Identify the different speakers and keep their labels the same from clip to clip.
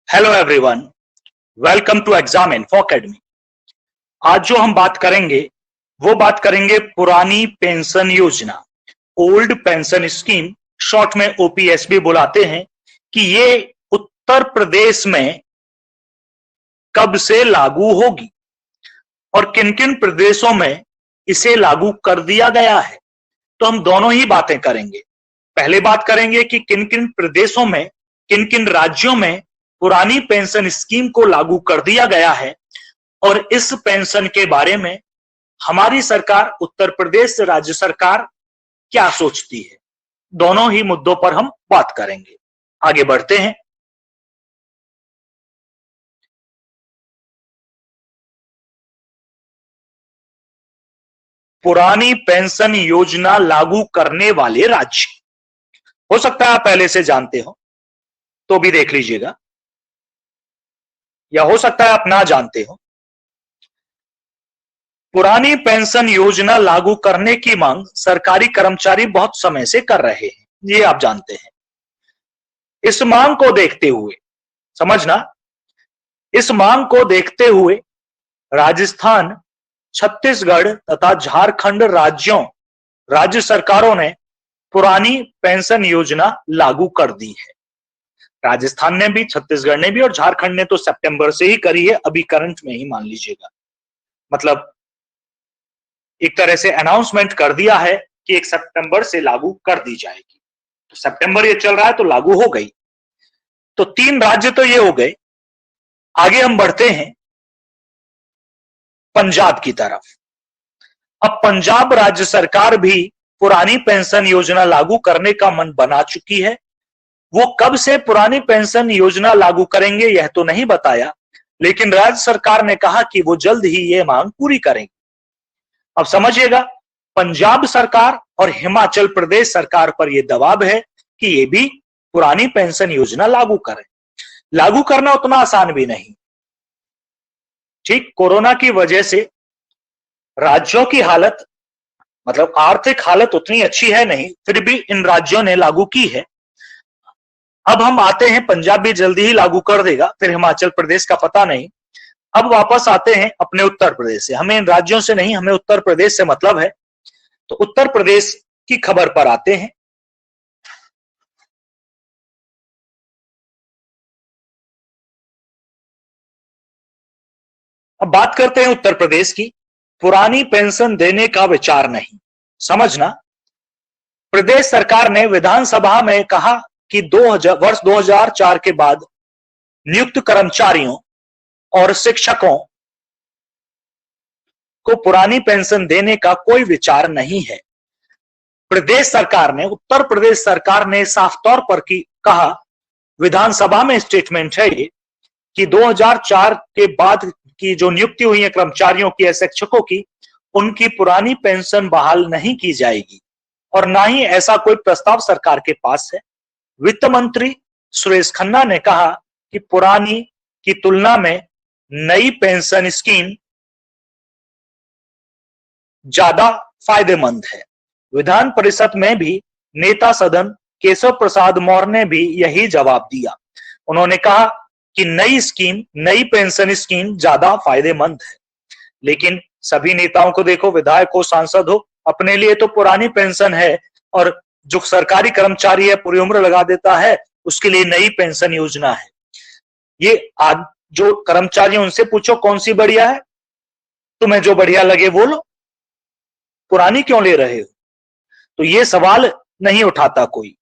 Speaker 1: Hello everyone, welcome to exam info academy. आज जो हम बात करेंगे वो बात करेंगे पुरानी पेंशन योजना, ओल्ड पेंशन स्कीम, शॉर्ट में ओपीएस भी बुलाते हैं, कि ये उत्तर प्रदेश में कब से लागू होगी और किन किन प्रदेशों में इसे लागू कर दिया गया है। तो हम दोनों ही बातें करेंगे। पहले बात करेंगे कि किन किन प्रदेशों में, किन किन राज्यों में पुरानी पेंशन स्कीम को लागू कर दिया गया है और इस पेंशन के बारे में हमारी सरकार, उत्तर प्रदेश राज्य सरकार क्या सोचती है। दोनों ही मुद्दों पर हम बात करेंगे। आगे बढ़ते हैं। पुरानी पेंशन योजना लागू करने वाले राज्य, हो सकता है आप पहले से जानते हो तो भी देख लीजिएगा, या हो सकता है आप ना जानते हो। पुरानी पेंशन योजना लागू करने की मांग सरकारी कर्मचारी बहुत समय से कर रहे हैं, ये आप जानते हैं। इस मांग को देखते हुए, समझना, इस मांग को देखते हुए राजस्थान, छत्तीसगढ़ तथा झारखंड राज्य सरकारों ने पुरानी पेंशन योजना लागू कर दी है। राजस्थान ने भी, छत्तीसगढ़ ने भी और झारखंड ने तो सितंबर से ही करी है, अभी करंट में ही मान लीजिएगा। मतलब एक तरह से अनाउंसमेंट कर दिया है कि 1 सितंबर से लागू कर दी जाएगी। तो सितंबर ये चल रहा है तो लागू हो गई। तो 3 राज्य तो ये हो गए। आगे हम बढ़ते हैं पंजाब की तरफ। अब पंजाब राज्य सरकार भी पुरानी पेंशन योजना लागू करने का मन बना चुकी है। वो कब से पुरानी पेंशन योजना लागू करेंगे यह तो नहीं बताया, लेकिन राज्य सरकार ने कहा कि वो जल्द ही ये मांग पूरी करेंगे। अब समझिएगा, पंजाब सरकार और हिमाचल प्रदेश सरकार पर यह दबाव है कि ये भी पुरानी पेंशन योजना लागू करें। लागू करना उतना आसान भी नहीं। ठीक, कोरोना की वजह से राज्यों की हालत, मतलब आर्थिक हालत उतनी अच्छी है नहीं, फिर भी इन राज्यों ने लागू की है। अब हम आते हैं, पंजाब भी जल्दी ही लागू कर देगा, फिर हिमाचल प्रदेश का पता नहीं। अब वापस आते हैं अपने उत्तर प्रदेश से। हमें इन राज्यों से नहीं, हमें उत्तर प्रदेश से मतलब है। तो उत्तर प्रदेश की खबर पर आते हैं। अब बात करते हैं उत्तर प्रदेश की। पुरानी पेंशन देने का विचार नहीं, समझना। प्रदेश सरकार ने विधानसभा में कहा कि वर्ष 2004 के बाद नियुक्त कर्मचारियों और शिक्षकों को पुरानी पेंशन देने का कोई विचार नहीं है। प्रदेश सरकार ने, उत्तर प्रदेश सरकार ने साफ तौर पर कहा, विधानसभा में स्टेटमेंट है ये, कि 2004 के बाद की जो नियुक्ति हुई है कर्मचारियों की या शिक्षकों की, उनकी पुरानी पेंशन बहाल नहीं की जाएगी और ना ही ऐसा कोई प्रस्ताव सरकार के पास है। वित्त मंत्री सुरेश खन्ना ने कहा कि पुरानी की तुलना में नई पेंशन स्कीम ज्यादा फायदेमंद है। विधान परिषद में भी नेता सदन केशव प्रसाद मौर्य ने भी यही जवाब दिया। उन्होंने कहा कि नई पेंशन स्कीम ज्यादा फायदेमंद है। लेकिन सभी नेताओं को देखो, विधायक हो, सांसद हो, अपने लिए तो पुरानी पेंशन है, और जो सरकारी कर्मचारी है पूरी उम्र लगा देता है, उसके लिए नई पेंशन योजना है। ये आज जो कर्मचारी, उनसे पूछो कौन सी बढ़िया है, तुम्हें जो बढ़िया लगे वो लो, पुरानी क्यों ले रहे हो। तो ये सवाल नहीं उठाता कोई,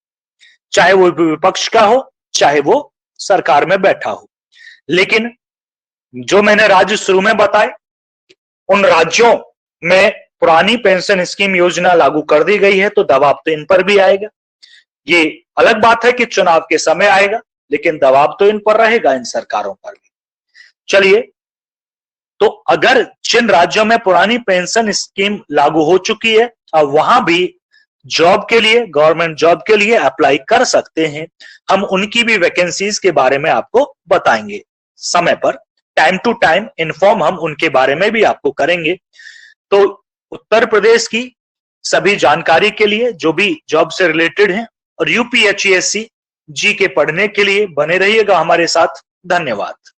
Speaker 1: चाहे वो विपक्ष का हो, चाहे वो सरकार में बैठा हो। लेकिन जो मैंने राज्य शुरू में बताए, उन राज्यों में पुरानी पेंशन स्कीम योजना लागू कर दी गई है, तो दबाव तो इन पर भी आएगा। ये अलग बात है कि चुनाव के समय आएगा, लेकिन दबाव तो इन पर रहेगा, इन सरकारों पर भी। चलिए, तो अगर जिन राज्यों में पुरानी पेंशन स्कीम लागू हो चुकी है, अब वहां भी जॉब के लिए, गवर्नमेंट जॉब के लिए अप्लाई कर सकते हैं। हम उनकी भी वैकेंसीज के बारे में आपको बताएंगे समय पर, टाइम टू टाइम इन्फॉर्म हम उनके बारे में भी आपको करेंगे। तो उत्तर प्रदेश की सभी जानकारी के लिए, जो भी जॉब से रिलेटेड है, और यूपीएससी जी के पढ़ने के लिए बने रहिएगा हमारे साथ। धन्यवाद।